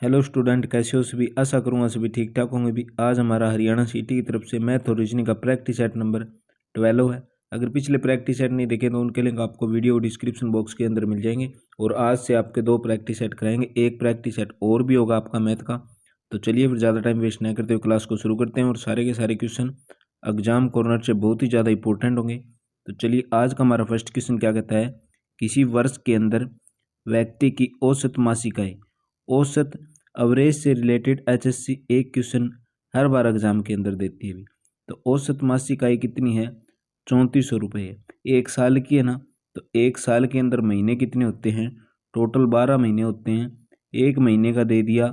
Hello student, कैसे हो सभी। आशा करूंगा सभी ठीक ठाक होंगे भी। आज हमारा हरियाणा सिटी की तरफ से मैथ और रीजनिंग का प्रैक्टिस सेट नंबर 12 है। अगर पिछले प्रैक्टिस सेट नहीं देखे तो उनके लिंक आपको वीडियो डिस्क्रिप्शन बॉक्स के अंदर मिल जाएंगे। और आज से आपके 2 प्रैक्टिस सेट कराएंगे, एक प्रैक्टिस सेट और भी होगा आपका मैथ का। तो चलिए फिर ज़्यादा टाइम वेस्ट नहीं करते हुए क्लास को शुरू करते हैं। और सारे के सारे क्वेश्चन एग्जाम कॉर्नर से बहुत ही ज़्यादा इंपॉर्टेंट होंगे। तो चलिए, आज का हमारा फर्स्ट क्वेश्चन क्या कहता है। किसी वर्ष के अंदर व्यक्ति की औसत मासिक आय, औसत अवरेज से रिलेटेड एचएससी एक क्वेश्चन हर बार एग्जाम के अंदर देती है भी। तो औसत मासिक आय कितनी है, 3400 रुपये है। एक साल की है ना, तो एक साल के अंदर महीने कितने होते हैं, टोटल 12 महीने होते हैं। एक महीने का दे दिया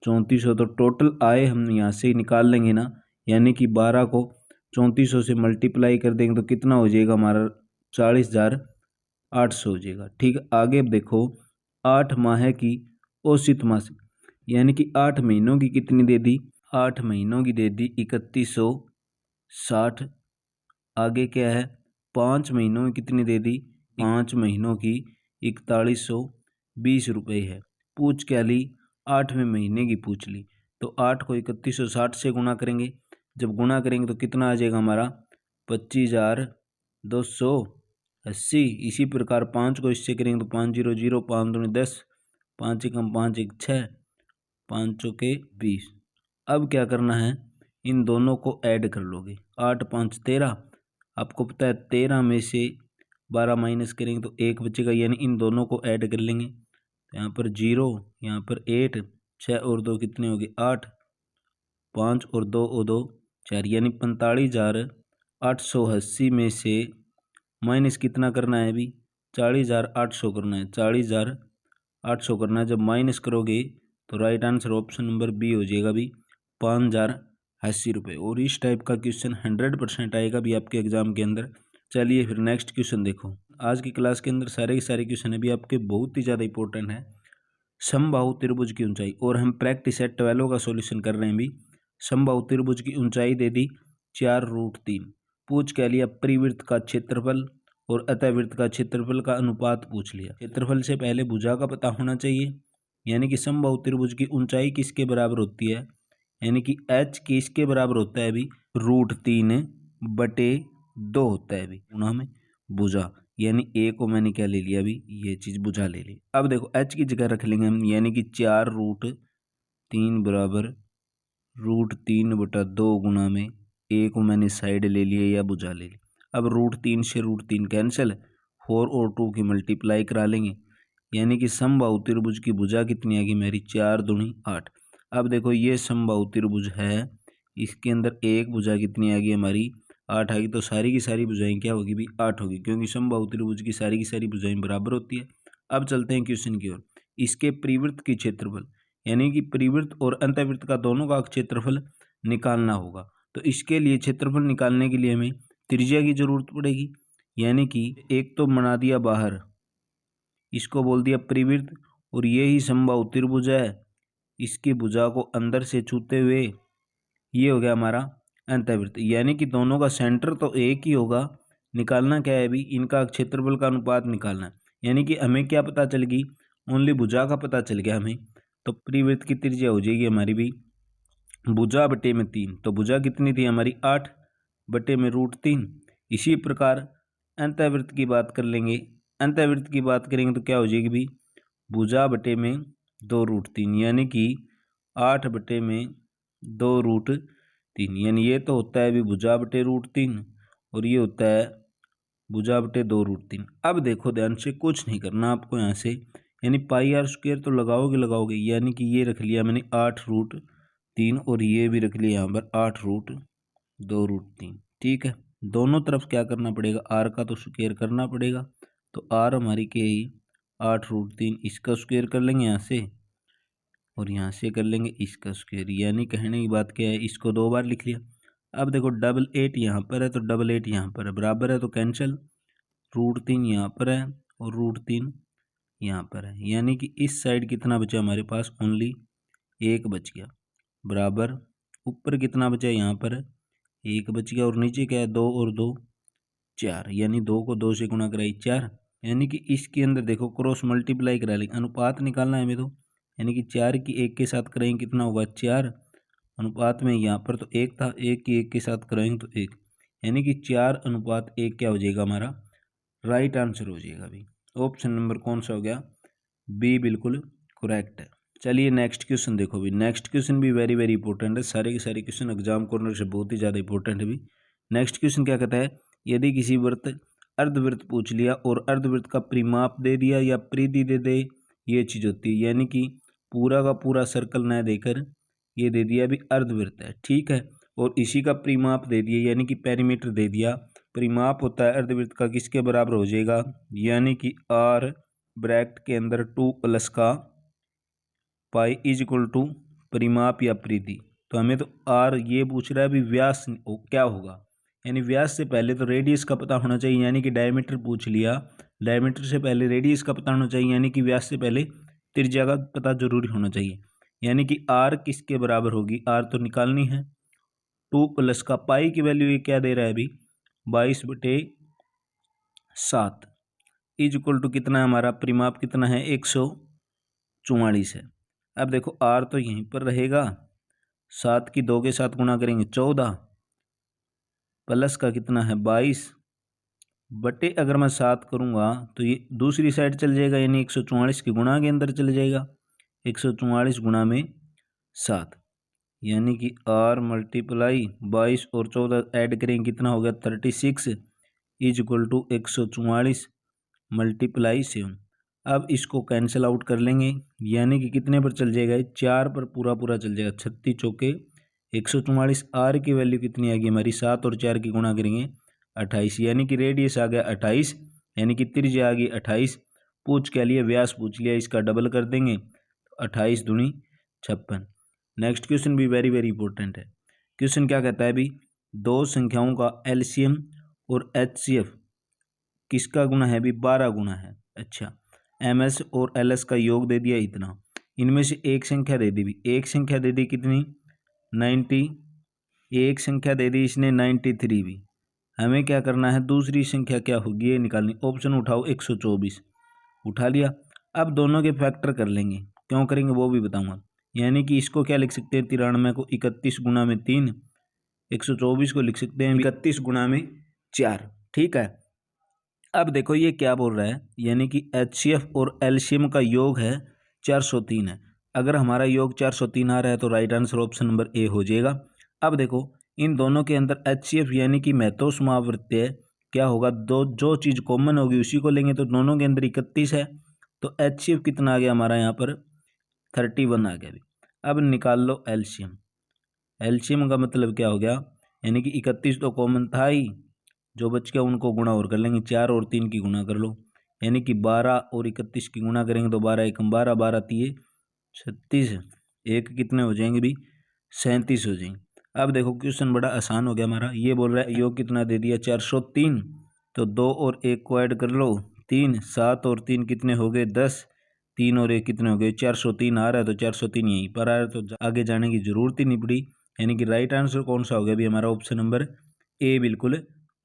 3400, तो टोटल आय हम यहाँ से निकाल लेंगे ना, यानी कि 12 को 3400 से मल्टीप्लाई कर देंगे तो कितना हो जाएगा हमारा, 40,800 हो जाएगा। ठीक, आगे देखो, 8 माह की औसत मासिक, यानी कि 8 महीनों की कितनी दे दी, 8 महीनों की दे दी 3160। आगे क्या है, 5 महीनों में कितनी दे दी, 5 महीनों की 4120 रुपये है। पूछ क्या ली, 8वें महीने की पूछ ली। तो 8 को 3160 से गुणा करेंगे। जब गुणा करेंगे तो कितना आ जाएगा हमारा, 25,280। इसी प्रकार 5 को इससे करेंगे तो 500, 5 दूनी 10, 5 एकम 5 एक 6, 5 चौके 20। अब क्या करना है, इन दोनों को ऐड कर लोगे। 8 5 13, आपको पता है 13 में से 12 माइनस करेंगे तो 1 बचेगा, यानी इन दोनों को ऐड कर लेंगे। तो यहाँ पर 0, यहाँ पर 8, 6 और 2 कितने हो गए 8, 5 और 2 और 2 4, यानी 45,880 में से माइनस कितना करना है अभी, 40,800 करना है। 40,800 करना है। जब माइनस करोगे तो right answer option number B हो जाएगा भी, 5,080 रुपये। और इस टाइप का क्वेश्चन 100% आएगा भी आपके एग्जाम के अंदर। चलिए फिर नेक्स्ट क्वेश्चन देखो। आज की क्लास के अंदर सारे के सारे क्वेश्चन अभी आपके बहुत ही ज़्यादा इंपॉर्टेंट है। समबाहु त्रिभुज की ऊंचाई, और हम प्रैक्टिस सेट 12 का सॉल्यूशन कर रहे हैं भी। समबाहु त्रिभुज की ऊंचाई दे दी 4√3। पूछ क्या लिया, परिवृत्त का क्षेत्रफल और अतःवृत्त का क्षेत्रफल का अनुपात पूछ लिया। क्षेत्रफल से पहले भुजा का पता होना चाहिए, यानी कि समबाहु त्रिभुज की ऊंचाई किसके बराबर होती है, यानी कि h किसके बराबर होता है अभी, √3/2 होता है अभी गुणा में भुजा। यानी a को मैंने क्या ले लिया अभी, ये चीज भुजा ले ली। अब देखो h की जगह रख लेंगे हम, यानी कि 4√3 बराबर √3/2 गुणा में a को मैंने साइड ले लिया या भुजा ले ली। अब √3 से √3 कैंसिल, 4 और 2 की मल्टीप्लाई करा लेंगे, यानी कि समबाहु त्रिभुज की भुजा कितनी आएगी मेरी, 4 दूनी 8। अब देखो ये समबाहु त्रिभुज है, इसके अंदर एक भुजा कितनी आ गई हमारी, 8 आ गई। तो सारी की सारी भुजाएं क्या होगी भी, 8 होगी, क्योंकि समबाहु त्रिभुज की सारी भुजाएं बराबर होती है। अब चलते हैं क्वेश्चन की ओर। इसके परिवृत्त की क्षेत्रफल, यानी कि परिवृत्त और अंतःवृत्त का दोनों का क्षेत्रफल निकालना होगा। तो इसके लिए क्षेत्रफल निकालने के लिए हमें त्रिज्या की जरूरत पड़ेगी, यानी कि एक तो बना दिया बाहर, इसको बोल दिया परिवृत्त, और ये ही समबाहु त्रिभुज है, इसकी भुजा को अंदर से छूते हुए ये हो गया हमारा अंतःवृत्त, यानी कि दोनों का सेंटर तो एक ही होगा। निकालना क्या है अभी, इनका क्षेत्रफल का अनुपात निकालना है। यानी कि हमें क्या पता चल गई, ओनली भुजा का पता चल गया हमें। तो परिवृत्त की त्रिज्या हो जाएगी हमारी भी भुजा बटे में 3। तो भुजा कितनी थी हमारी, 8 बटे में √3। इसी प्रकार अंतःवृत्त की बात कर लेंगे। अंतःवृत्त की बात करेंगे तो क्या हो जाएगी भी, भुजा बटे में 2√3, यानी कि 8 बटे में 2√3। यानी ये तो होता है भी भुजा बटे √3, और ये होता है भुजा बटे 2√3। अब देखो ध्यान से, कुछ नहीं करना आपको यहाँ से, यानी πr² तो लगाओगे, यानी कि ये रख लिया मैंने 8√3, और ये भी रख लिया यहाँ पर 8√2√3। ठीक है, दोनों तरफ क्या करना पड़ेगा, r का तो स्क्वायर करना पड़ेगा। तो r हमारी क्या है 8√3, इसका स्क्वायर कर लेंगे यहाँ से, और यहाँ से कर लेंगे इसका स्क्वायर। यानी कहने की बात क्या है, इसको 2 बार लिख लिया। अब देखो 88 यहाँ पर है तो 88 यहाँ पर है, बराबर है तो कैंसिल, √3 यहाँ पर है और √3 यहाँ पर है, यानी कि इस साइड कितना बचा हमारे पास, ओनली 1 बच गया, बराबर ऊपर कितना बचा यहाँ पर 1 बच गया, और नीचे क्या है 2 और 2 4, यानी 2 को 2 से गुणा कराई 4। यानी कि इसके अंदर देखो क्रॉस मल्टीप्लाई करा लेंगे, अनुपात निकालना है हमें, तो यानी कि 4 की 1 के साथ करेंगे कितना होगा 4 अनुपात में, यहाँ पर तो 1 था, 1 की 1 के साथ करेंगे तो 1, यानी कि 4:1 क्या हो जाएगा हमारा राइट आंसर हो जाएगा भी। ऑप्शन नंबर कौन सा हो गया, बी बिल्कुल करेक्ट है। चलिए नेक्स्ट क्वेश्चन देखो भी, नेक्स्ट क्वेश्चन भी वेरी वेरी इंपॉर्टेंट है, सारे के सारे क्वेश्चन एग्जाम कॉर्नर से बहुत ही ज़्यादा इंपॉर्टेंट है भी। नेक्स्ट क्वेश्चन क्या कहता है, यदि किसी वृत्त अर्धवृत्त पूछ लिया और अर्धवृत्त का परिमाप दे दिया या परिधि दे दे, ये चीज़ होती है, यानी कि पूरा का पूरा सर्कल न देकर ये दे दिया भी अर्धवृत्त है, ठीक है, और इसी का परिमाप दे दिया यानी कि पेरीमीटर दे दिया। परिमाप होता है अर्धवृत्त का किसके बराबर हो जाएगा, यानी कि आर ब्रैकेट के अंदर 2 प्लस का पाई इज इक्वल टू परिमाप या परिधि। तो हमें तो आर ये पूछ रहा है भी व्यास क्या होगा, यानी व्यास से पहले तो रेडियस का पता होना चाहिए, यानी कि डायमीटर पूछ लिया, डायमीटर से पहले रेडियस का पता होना चाहिए, यानी कि व्यास से पहले त्रिज्या का पता जरूरी होना चाहिए। यानी कि आर किसके बराबर होगी, आर तो निकालनी है, 2 प्लस का पाई की वैल्यू ये क्या दे रहा है अभी 22/7 इज इक्वल टू कितना है हमारा परिमाप कितना है 144 है। अब देखो आर तो यहीं पर रहेगा, 7 की 2 के साथ गुणा करेंगे 14 प्लस का कितना है 22 बटे अगर मैं 7 करूँगा तो ये दूसरी साइड चल जाएगा, यानी 144 के गुणा के अंदर चले जाएगा, 144 गुणा में 7, यानी कि आर मल्टीप्लाई 22 और 14 ऐड करेंगे कितना हो गया 36 इज इक्वल टू 144 मल्टीप्लाई 7। अब इसको कैंसिल आउट कर लेंगे, यानी कि कितने पर चल जाएगा 4 पर पूरा पूरा चल जाएगा, 36 चौके 144। आर की वैल्यू कितनी आएगी हमारी 7 और 4 की गुणा करेंगे 28, यानी कि रेडियस आ गया 28, यानी कि त्रिज्या आ गई 28। पूछ क्या लिए व्यास पूछ लिया, इसका डबल कर देंगे 28 दूनी 56। नेक्स्ट क्वेश्चन भी वेरी वेरी इंपॉर्टेंट है। क्वेश्चन क्या कहता है भी, दो संख्याओं का एलसीएम और एचसीएफ किसका गुना है भी 12 गुना है। अच्छा, एमएस और एलएस का योग दे दिया इतना, इनमें से एक संख्या दे दी भी, एक संख्या दे दी कितनी 90, एक संख्या दे दी इसने 93 भी। हमें क्या करना है दूसरी संख्या क्या होगी ये निकालनी। ऑप्शन उठाओ 124 उठा लिया। अब दोनों के फैक्टर कर लेंगे, क्यों करेंगे वो भी बताऊंगा। यानी कि इसको क्या लिख सकते हैं 93 को 31 गुना में 3, 124 को लिख सकते हैं 31 गुना में 4, ठीक है। अब देखो ये क्या बोल रहा है, यानी कि एचसीएफ और एलसीएम का योग है 403 है। अगर हमारा योग 403 आ रहा है तो right answer option number A हो जाएगा। अब देखो इन दोनों के अंदर एचसीएफ यानी कि महत्व समावर्त्य क्या होगा, दो जो चीज़ कॉमन होगी उसी को लेंगे, तो दोनों के अंदर 31 है, तो एचसीएफ कितना आ गया हमारा यहाँ पर 31 आ गया भी। अब निकाल लो एलसीएम, एलसीएम का मतलब क्या हो गया, यानी कि 31 तो कॉमन था ही, जो बच गया उनको गुणा और कर लेंगे, 4 और 3 की गुणा कर लो, यानी कि 12 और 31 की गुणा करेंगे तो 12 एकम 12, 12 3 36, एक कितने हो जाएंगे भी 37 हो जाएंगे। अब देखो क्वेश्चन बड़ा आसान हो गया हमारा, ये बोल रहा है योग कितना दे दिया 403, तो 2 और 1 को ऐड कर लो 3, 7 और 3 कितने हो गए 10, 3 और 1 कितने हो गए 403 आ रहा है, तो 403 यहीं पर आ रहा है, तो आगे जाने की जरूरत ही नहीं पड़ी। यानी कि राइट आंसर कौन सा हो गया भी हमारा ऑप्शन नंबर ए बिल्कुल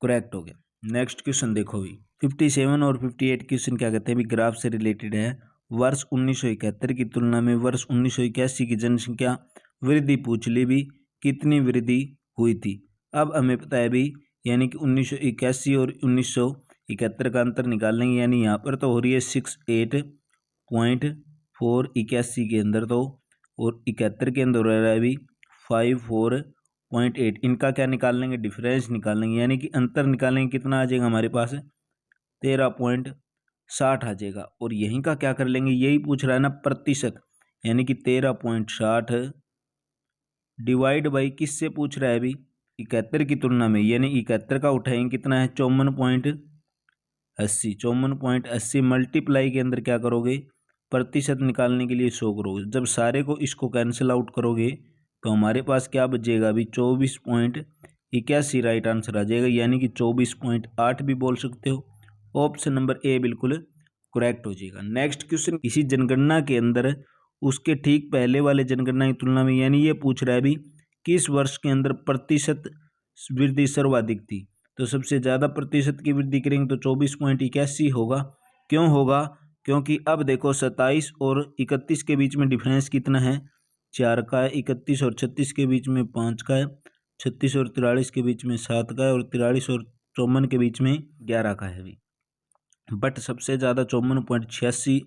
करेक्ट हो गया। नेक्स्ट क्वेश्चन देखो भी 57 और 58 क्वेश्चन क्या कहते हैं भी, ग्राफ से रिलेटेड है। वर्ष 1971 की तुलना में वर्ष 1981 की जनसंख्या वृद्धि पूछ ली भी, कितनी वृद्धि हुई थी। अब हमें पता है भी, यानी कि 1981 और 1971 का अंतर निकाल लेंगे, यानी यहाँ पर तो हो रही है 68.4 81 के अंदर तो, और 71 के अंदर हो रहा है भी 54.8। इनका क्या निकाल लेंगे डिफरेंस निकाल लेंगे, यानी कि अंतर निकालेंगे, कितना आ जाएगा हमारे पास 13.60 आ जाएगा। और यहीं का क्या कर लेंगे, यही पूछ रहा है ना प्रतिशत, यानी कि 13.60 डिवाइड बाई किससे पूछ रहा है अभी 71 की तुलना में, यानी 71 का उठाएंगे कितना है 54.80, 54.80 मल्टीप्लाई के अंदर क्या करोगे प्रतिशत निकालने के लिए 100 करोगे। जब सारे को इसको कैंसिल आउट करोगे तो हमारे पास क्या बचेगा अभी 24.81 राइट आंसर आ जाएगा, यानी कि 24.8 भी बोल सकते हो। ऑप्शन नंबर ए बिल्कुल करेक्ट हो जाएगा। नेक्स्ट क्वेश्चन, किसी जनगणना के अंदर उसके ठीक पहले वाले जनगणना की तुलना में, यानी ये पूछ रहा है भी किस वर्ष के अंदर प्रतिशत वृद्धि सर्वाधिक थी। तो सबसे ज़्यादा प्रतिशत की वृद्धि करेंगे तो 24.81 होगा। क्यों होगा, क्योंकि अब देखो 27 और 31 के बीच में डिफरेंस कितना है, 4 का है। 31 और 36 के बीच में 5 का है। 36 और 43 के बीच में 7 का है। और 43 और 54 के बीच में 11 का है भी। बट सबसे ज़्यादा 54.86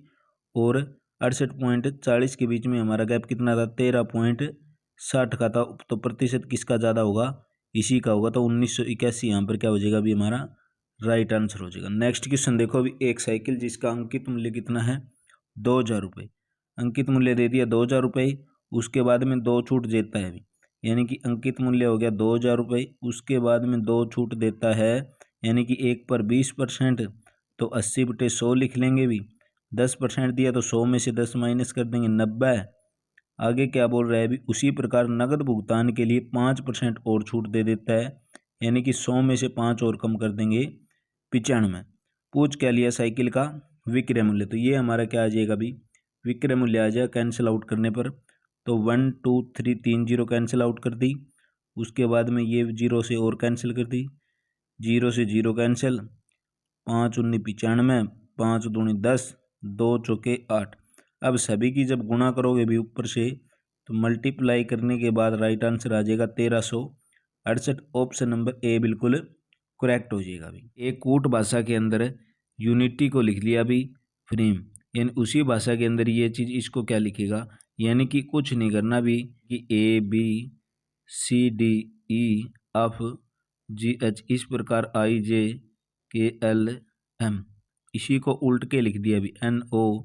और 68.40 के बीच में हमारा गैप कितना था, 13.60 का था। तो प्रतिशत किसका ज़्यादा होगा, इसी का होगा। तो 1981 यहाँ पर क्या हो जाएगा अभी हमारा राइट आंसर हो जाएगा। नेक्स्ट क्वेश्चन देखो अभी, एक साइकिल जिसका अंकित मूल्य कितना है, 2000 रुपये। अंकित मूल्य दे दिया 2000 रुपये, उसके बाद में 2 छूट देता है अभी, यानी कि अंकित मूल्य हो गया 2000 रुपये, उसके बाद में 2 छूट देता है, यानी कि 1 पर 20%, तो 80/100 लिख लेंगे भी। 10% दिया तो 100 में से 10 माइनस कर देंगे, 90। आगे क्या बोल रहा है अभी, उसी प्रकार नगद भुगतान के लिए 5% और छूट दे देता है, यानी कि 100 में से 5 और कम कर देंगे, 95। पूछ क्या लिया, साइकिल का विक्रय मूल्य। तो ये हमारा क्या आ जाएगा अभी, विक्रय मूल्य आ जाएगा कैंसिल आउट करने पर। तो 1 2 3 3 जीरो कैंसिल आउट कर दी, उसके बाद में ये 0 से और कैंसिल कर दी, 0 से 0 कैंसिल, 5 19 95, 5 दूनी 10, 2 चौके 8। अब सभी की जब गुणा करोगे भी ऊपर से, तो मल्टीप्लाई करने के बाद राइट आंसर आ जाएगा 1368। ऑप्शन नंबर ए बिल्कुल करेक्ट हो जाएगा। अभी एक कूट भाषा के अंदर यूनिटी को लिख लिया अभी फ्रेम, यानी उसी भाषा के अंदर ये चीज़, इसको क्या लिखेगा, यानी कि कुछ नहीं करना भी कि A B C D E F G H, इस प्रकार आई जे के एल एम, इसी को उल्ट के लिख दिया अभी, N O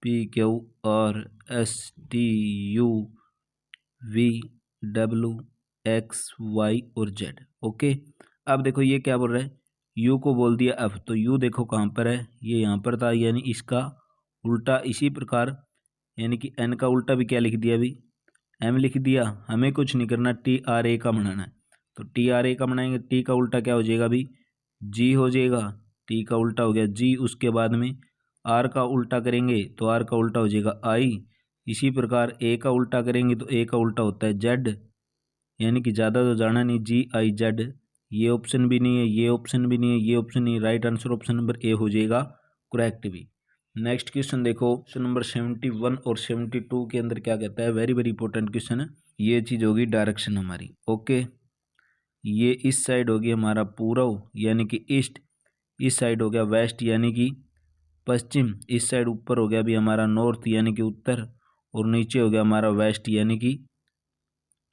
P Q R S T U V W X Y और जेड। ओके, अब देखो ये क्या बोल रहा है, यू को बोल दिया एफ, तो यू देखो कहाँ पर है, ये यहाँ पर था, यानी इसका उल्टा। इसी प्रकार यानी कि एन का उल्टा भी क्या लिख दिया अभी, एम लिख दिया। हमें कुछ नहीं करना, टी आर ए का बनाना है, तो टी आर ए का बनाएंगे। टी का उल्टा क्या हो जाएगा अभी, जी हो जाएगा। टी का उल्टा हो गया जी, उसके बाद में आर का उल्टा करेंगे तो आर का उल्टा हो जाएगा आई। इसी प्रकार ए का उल्टा करेंगे तो ए का उल्टा होता है जेड, यानी कि ज़्यादा तो जाना नहीं, जी आई जेड। ये ऑप्शन भी नहीं है, ये ऑप्शन भी नहीं है, ये ऑप्शन नहीं है। Right answer option number A हो जाएगा करेक्ट भी। नेक्स्ट क्वेश्चन देखो, क्वेश्चन नंबर 71 और 72 के अंदर क्या कहता है, वेरी वेरी इंपॉर्टेंट क्वेश्चन है। ये चीज़ होगी डायरेक्शन हमारी। ओके, ये इस साइड हो गया हमारा पूर्व यानी कि ईस्ट, इस साइड हो गया वेस्ट यानी कि पश्चिम, इस साइड ऊपर हो गया भी हमारा नॉर्थ यानी कि उत्तर, और नीचे हो गया हमारा वेस्ट यानी कि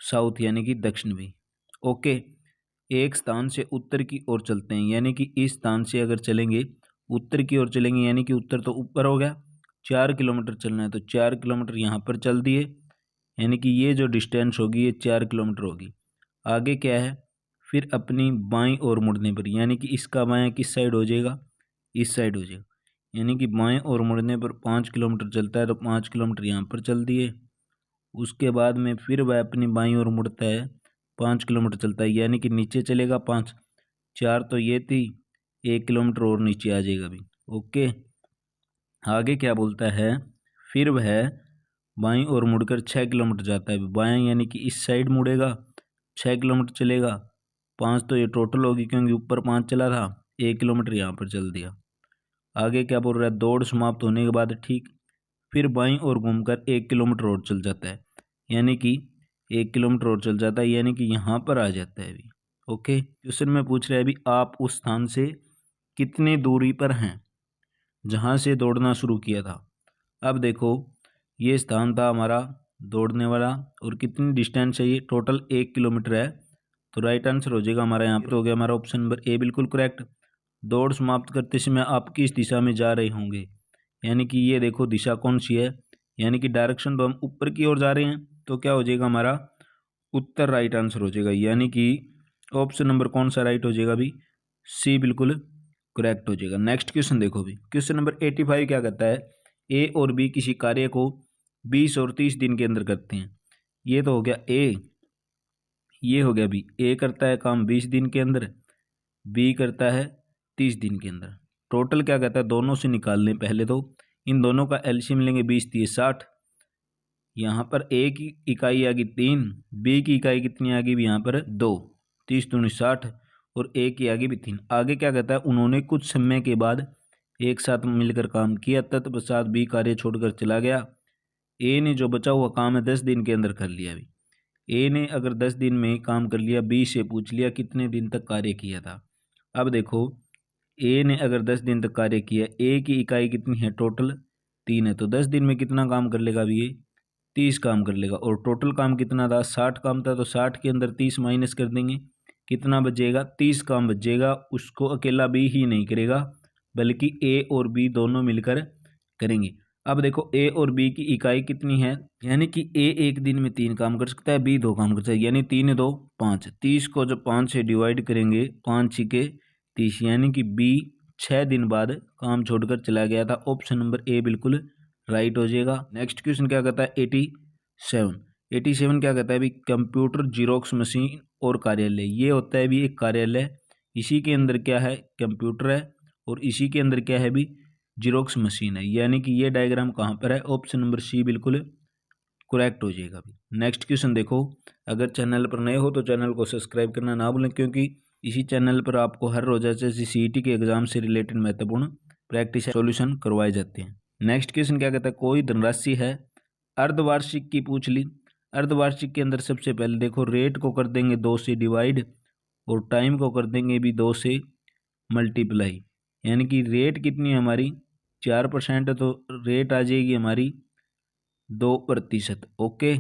साउथ यानी कि दक्षिण भी। ओके, एक स्थान से उत्तर की ओर चलते हैं, यानी कि इस स्थान से अगर चलेंगे उत्तर की ओर चलेंगे, यानी कि उत्तर तो ऊपर हो गया, 4 किलोमीटर चलना है तो 4 किलोमीटर यहाँ पर चल दिए, यानी कि ये जो डिस्टेंस होगी ये 4 किलोमीटर होगी। आगे क्या है, फिर अपनी बाईं ओर मुड़ने पर, यानी कि इसका बायां किस साइड हो जाएगा, इस साइड हो जाएगा, यानी कि बाएं ओर मुड़ने पर 5 किलोमीटर चलता है तो 5 किलोमीटर यहाँ पर चल दिए। उसके बाद में फिर वह अपनी बाईं ओर मुड़ता है, 5 किलोमीटर चलता है, यानी कि नीचे चलेगा 5, 4 तो ये थी, 1 किलोमीटर और नीचे आ जाएगा अभी। ओके, आगे क्या बोलता है, फिर वह बाईं ओर मुड़कर 6 किलोमीटर जाता है। बायां यानी कि इस साइड मुड़ेगा, 6 किलोमीटर चलेगा, 5 तो ये टोटल होगी क्योंकि ऊपर 5 चला था, 1 किलोमीटर यहाँ पर चल दिया। आगे क्या बोल रहा है, दौड़ समाप्त होने के बाद ठीक फिर बाईं ओर घूमकर 1 किलोमीटर और चल जाता है, यानी कि 1 किलोमीटर और चल जाता है, यानी कि यहाँ पर आ जाता है अभी। ओके, क्वेश्चन में पूछ रहा है अभी, आप उस स्थान से कितनी दूरी पर हैं जहाँ से दौड़ना शुरू किया था। अब देखो ये स्थान था हमारा दौड़ने वाला, और कितनी डिस्टेंस है ये, टोटल 1 किलोमीटर है, तो राइट आंसर हो जाएगा हमारा यहाँ पर हो गया हमारा ऑप्शन नंबर ए बिल्कुल करेक्ट। दौड़ समाप्त करते समय आप किस दिशा में जा रहे होंगे, यानी कि ये देखो दिशा कौन सी है, यानी कि डायरेक्शन तो हम ऊपर की ओर जा रहे हैं, तो क्या हो जाएगा हमारा उत्तर राइट आंसर हो जाएगा, यानी कि ऑप्शन नंबर कौन सा राइट हो जाएगा अभी, सी बिल्कुल करेक्ट हो जाएगा। नेक्स्ट क्वेश्चन देखो भी, क्वेश्चन नंबर 85 क्या कहता है, ए और बी किसी कार्य को 20 और 30 दिन के अंदर करते हैं। ये तो हो गया ए, ये हो गया बी, ए करता है काम 20 दिन के अंदर, बी करता है 30 दिन के अंदर। टोटल क्या कहता है, दोनों से निकाल लें पहले तो, इन दोनों का एलसीएम लेंगे, 20 30 60, यहाँ पर ए की इकाई आ गई 3, बी की इकाई कितनी आ गई यहाँ पर 2, 30 दूनी 60, और ए की आ गई भी 3। आगे क्या कहता है, उन्होंने कुछ समय के बाद एक साथ मिलकर काम किया, तत्पश्चात बी कार्य छोड़कर चला गया। ए ने जो बचा हुआ काम है 10 दिन के अंदर कर लिया। अभी ए ने अगर 10 दिन में काम कर लिया, बी से पूछ लिया कितने दिन तक कार्य किया था। अब देखो ए ने अगर 10 दिन तक कार्य किया, ए की इकाई कितनी है, टोटल 3 है, तो 10 दिन में कितना काम कर लेगा अभी ये 30 काम कर लेगा। और टोटल काम कितना था, 60 काम था, तो 60 के अंदर 30 माइनस कर देंगे, कितना बचेगा, 30 काम बचेगा। उसको अकेला बी ही नहीं करेगा बल्कि ए और बी दोनों मिलकर करेंगे। अब देखो ए और बी की इकाई कितनी है, यानी कि ए एक दिन में 3 काम कर सकता है, बी 2 काम कर सकता है, यानी 3 2 5। 30 को जब 5 से डिवाइड करेंगे, 5 छिके 30, यानी कि बी 6 दिन बाद काम छोड़कर चला गया था। ऑप्शन नंबर ए बिल्कुल राइट हो जाएगा। नेक्स्ट क्वेश्चन क्या कहता है 87 क्या कहता है भी, कंप्यूटर, जीरोक्स मशीन और कार्यालय, ये होता है भी एक कार्यालय। इसी के अंदर क्या है, कंप्यूटर है, और इसी के अंदर क्या है भी, जीरोक्स मशीन है। यानी कि ये डायग्राम कहाँ पर है, ऑप्शन नंबर सी बिल्कुल करेक्ट हो जाएगा। भी नेक्स्ट क्वेश्चन देखो, अगर चैनल पर नए हो तो चैनल को सब्सक्राइब करना ना भूलें, क्योंकि इसी चैनल पर आपको हर रोज ऐसे सीईटी के एग्जाम से रिलेटेड महत्वपूर्ण प्रैक्टिस सॉल्यूशन करवाए जाते हैं। नेक्स्ट क्वेश्चन क्या कहता है, कोई धनराशि है अर्धवार्षिक की पूछ ली। अर्धवार्षिक के अंदर सबसे पहले देखो रेट को कर देंगे 2 से डिवाइड, और टाइम को कर देंगे भी 2 से मल्टीप्लाई। यानी कि रेट कितनी है हमारी 4% है, तो रेट आ जाएगी हमारी 2%। ओके,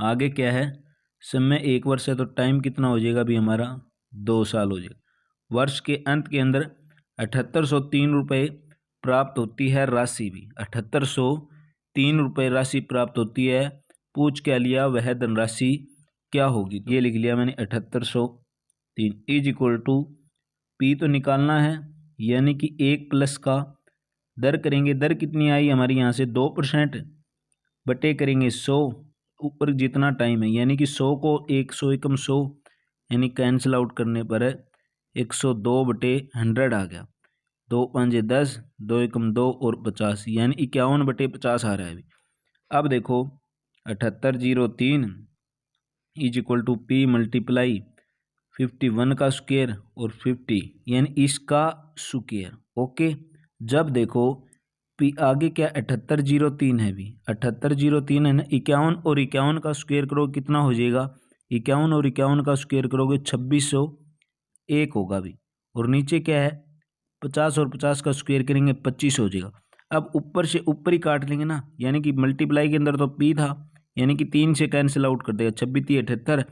आगे क्या है, समय 1 वर्ष है, तो टाइम कितना हो जाएगा भी हमारा 2 साल हो जाएगा। वर्ष के अंत के अंदर 7803 रुपये प्राप्त होती है राशि भी, 7803 रुपये राशि प्राप्त होती है। पूछ क्या लिया, वह धनराशि क्या होगी, ये लिख लिया मैंने 7803 इज इक्वल टू पी तो निकालना है, यानी कि 1 प्लस का दर करेंगे, दर कितनी आई हमारी यहाँ से 2%, बटे करेंगे 100 ऊपर जितना टाइम है, यानी कि 100 को 100 एकम 100 यानी कैंसिल आउट करने पर 102/100 आ गया। 2 5 10, 2 एकम 2 और 50, यानी 51/50 आ रहा है अभी। अब देखो 7803 is equal to P multiply 51 का स्क्वायर और 50 यानी इसका स्क्वायर। ओके, जब देखो पी आगे क्या 7803 है भी, 7803 है ना, 51 और 51 का स्क्वायर करो कितना हो जाएगा, 51 और 51 का स्क्वायर करोगे 2601 होगा भी। और नीचे क्या है 50 और 50 का स्क्वायर करेंगे 25 हो जाएगा। अब ऊपर से ऊपर ही काट लेंगे ना, यानी कि मल्टीप्लाई के अंदर तो पी था, यानी कि 3 से कैंसिल आउट कर देगा, 26 3 78,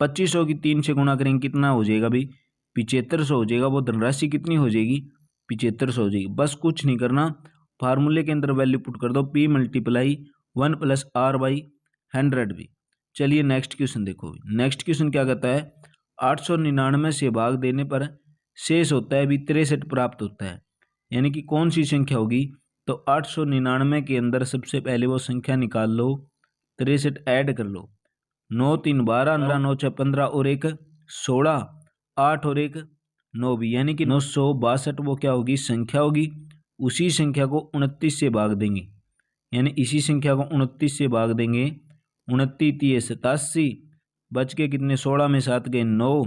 2500 की 3 से गुणा करेंगे कितना हो जाएगा भाई 7500 हो जाएगा। वो धनराशि कितनी हो जाएगी 7500 हो जाएगी। बस कुछ नहीं करना, फार्मूले के अंदर वैल्यू पुट कर दो, पी मल्टीप्लाई 1 + R/100 भी। चलिए नेक्स्ट क्वेश्चन देखो, नेक्स्ट क्वेश्चन क्या कहता है 899 से भाग देने पर शेष होता है भी 63 प्राप्त होता है, यानी कि कौन सी संख्या होगी, तो 899 के अंदर सबसे पहले वो संख्या निकाल लो, 63 ऐड कर लो, 9 3 12, 9 6 15 और 1 16, 8 और 1 9 भी, यानी कि 962 वो क्या होगी संख्या होगी। उसी संख्या को 29 से भाग देंगे, यानी इसी संख्या को 29 से भाग देंगे, 29 3 87, बच के कितने 16 में 7 गए 9,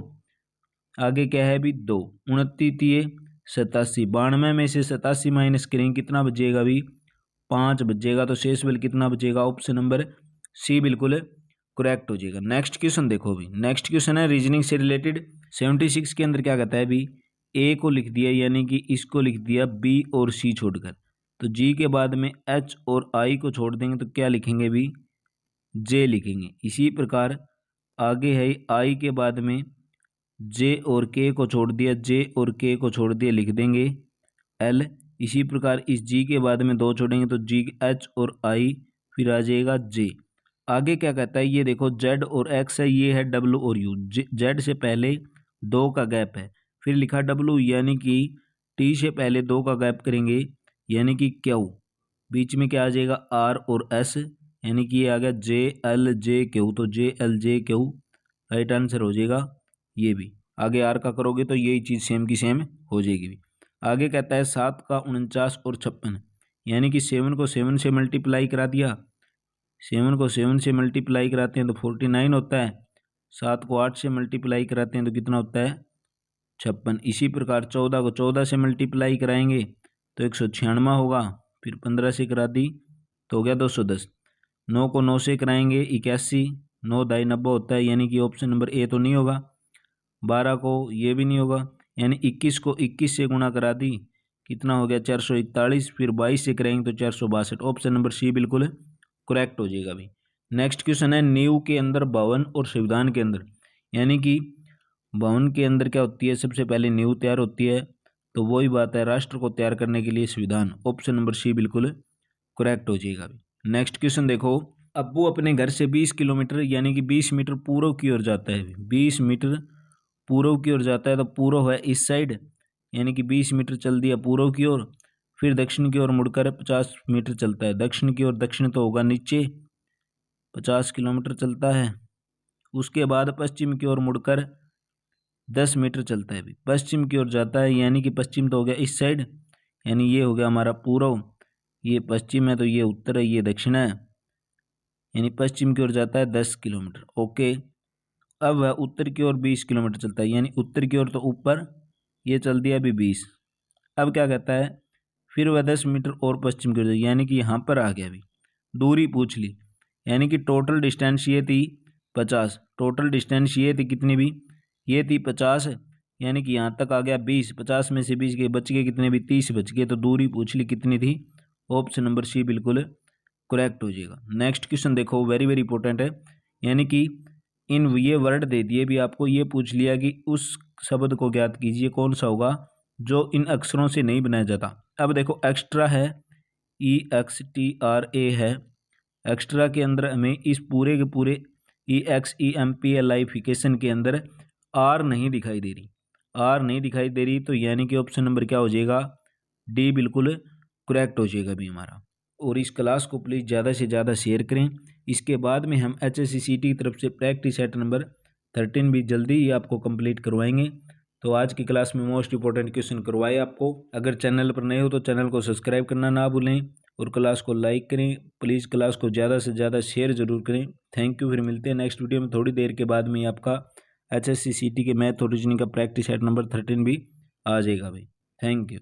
आगे क्या है भी 2, 29 3 87, 92 में से 87 माइनस करेंगे कितना बचेगा भी 5 बचेगा, तो शेष बल कितना बचेगा, ऑप्शन नंबर सी बिल्कुल करेक्ट हो जाएगा। नेक्स्ट क्वेश्चन देखो भी, नेक्स्ट क्वेश्चन है रीजनिंग से रिलेटेड 76 के अंदर क्या कहता है भी, ए को लिख दिया, यानी कि इसको लिख दिया बी और सी छोड़कर, तो जी के बाद में एच और आई को छोड़ देंगे तो क्या लिखेंगे भी जे लिखेंगे। इसी प्रकार आगे है आई के बाद में जे और के को छोड़ दिया, जे और के को छोड़ दिया लिख देंगे एल। इसी प्रकार इस जी के बाद में 2 छोड़ेंगे तो जी एच और आई फिर आ जाएगा जे। आगे क्या कहता है ये देखो जेड और एक्स है, ये है डब्ल्यू और यू, जेड से पहले 2 का गैप है, फिर लिखा डब्ल्यू यानी कि टी से पहले 2 का गैप करेंगे, यानी कि क्यू, बीच में क्या आ जाएगा आर और एस, यानी कि ये आ गया जे एल जे क्यू, तो J L J Q right answer हो जाएगा ये भी। आगे आर का करोगे तो यही चीज़ सेम की सेम हो जाएगी भी। आगे कहता है 7 का 49 और 56, यानी कि 7 को 7 से मल्टीप्लाई करा दिया, 7 को 7 से मल्टीप्लाई कराते हैं तो 49 होता है, 7 को 8 से मल्टीप्लाई कराते हैं तो कितना होता है 56। इसी प्रकार 14 को 14 से मल्टीप्लाई कराएंगे तो 196 होगा, फिर 15 से करा दी तो हो गया 210। 9 को 9 से कराएंगे 81, 9 दाई 90 होता है, यानी कि ऑप्शन नंबर ए तो नहीं होगा। 12 को ये भी नहीं होगा, यानी 21 को 21 से गुणा करा दी, कितना हो गया 441, फिर 22 से करेंगे तो 462। ऑप्शन नंबर सी बिल्कुल करेक्ट हो जाएगा भाई। नेक्स्ट क्वेश्चन है, नींव के अंदर भवन और संविधान के अंदर, यानी कि भवन के अंदर क्या होती है, सबसे पहले नींव तैयार होती है, तो वही बात है राष्ट्र को तैयार करने के लिए संविधान। ऑप्शन नंबर सी बिल्कुल करेक्ट हो जाएगा भाई। नेक्स्ट क्वेश्चन देखो, अब्बू अपने घर से 20 किलोमीटर यानी कि 20 मीटर पूर्व की ओर जाता है। 20 मीटर पूर्व की ओर जाता है, तो पूर्व है इस साइड, यानी कि 20 मीटर चल दिया पूर्व की ओर, फिर दक्षिण की ओर मुड़कर 50 मीटर चलता है दक्षिण की ओर। दक्षिण तो होगा नीचे, 50 किलोमीटर चलता है। उसके बाद पश्चिम की ओर मुड़कर 10 मीटर चलता है भी, पश्चिम की ओर जाता है, यानी कि पश्चिम तो हो गया इस साइड, यानी ये हो गया हमारा पूर्व, ये पश्चिम है, तो ये उत्तर है, ये दक्षिण है, यानी पश्चिम की ओर जाता है 10 किलोमीटर। ओके, अब वह उत्तर की ओर 20 किलोमीटर चलता है, यानी उत्तर की ओर तो ऊपर, ये चल दिया अभी 20। अब क्या कहता है, फिर वह 10 मीटर और पश्चिम की ओर, यानी कि यहाँ पर आ गया अभी, दूरी पूछ ली, यानी कि टोटल डिस्टेंस ये थी 50, टोटल डिस्टेंस ये थी कितनी भी, ये थी 50, यानी कि यहाँ तक आ गया 20, 50 में से 20 गए, बच गए कितने भी, 30 बच गए, तो दूरी पूछ ली कितनी थी। ऑप्शन नंबर सी बिल्कुल करेक्ट हो जाएगा। नेक्स्ट क्वेश्चन देखो, वेरी वेरी इंपॉर्टेंट है, यानी कि इन ये वर्ड दे दिए भी आपको, ये पूछ लिया कि उस शब्द को ज्ञात कीजिए कौन सा होगा जो इन अक्षरों से नहीं बनाया जाता। अब देखो एक्स्ट्रा है, EXTRA है, एक्स्ट्रा के अंदर हमें इस पूरे के पूरे EXEMPLIFICATION के अंदर आर नहीं दिखाई दे रही, आर नहीं दिखाई दे रही, तो यानी कि ऑप्शन नंबर क्या हो जाएगा, डी बिल्कुल करेक्ट हो जाएगा भी हमारा। और इस क्लास को प्लीज़ ज़्यादा से ज़्यादा शेयर करें। इसके बाद में हम HSCCT की तरफ से प्रैक्टिस सेट नंबर 13 भी जल्दी ही आपको कंप्लीट करवाएंगे। तो आज की क्लास में मोस्ट इंपॉर्टेंट क्वेश्चन करवाए आपको। अगर चैनल पर नए हो तो चैनल को सब्सक्राइब करना ना भूलें और क्लास को लाइक करें। प्लीज़ क्लास को ज़्यादा से ज़्यादा शेयर जरूर करें। Thank you. फिर मिलते हैं नेक्स्ट वीडियो में। थोड़ी देर के बाद में आपका HSCCT के मैथ और रीजनिंग का प्रैक्टिस सेट नंबर 13 भी आ जाएगा भाई। Thank you.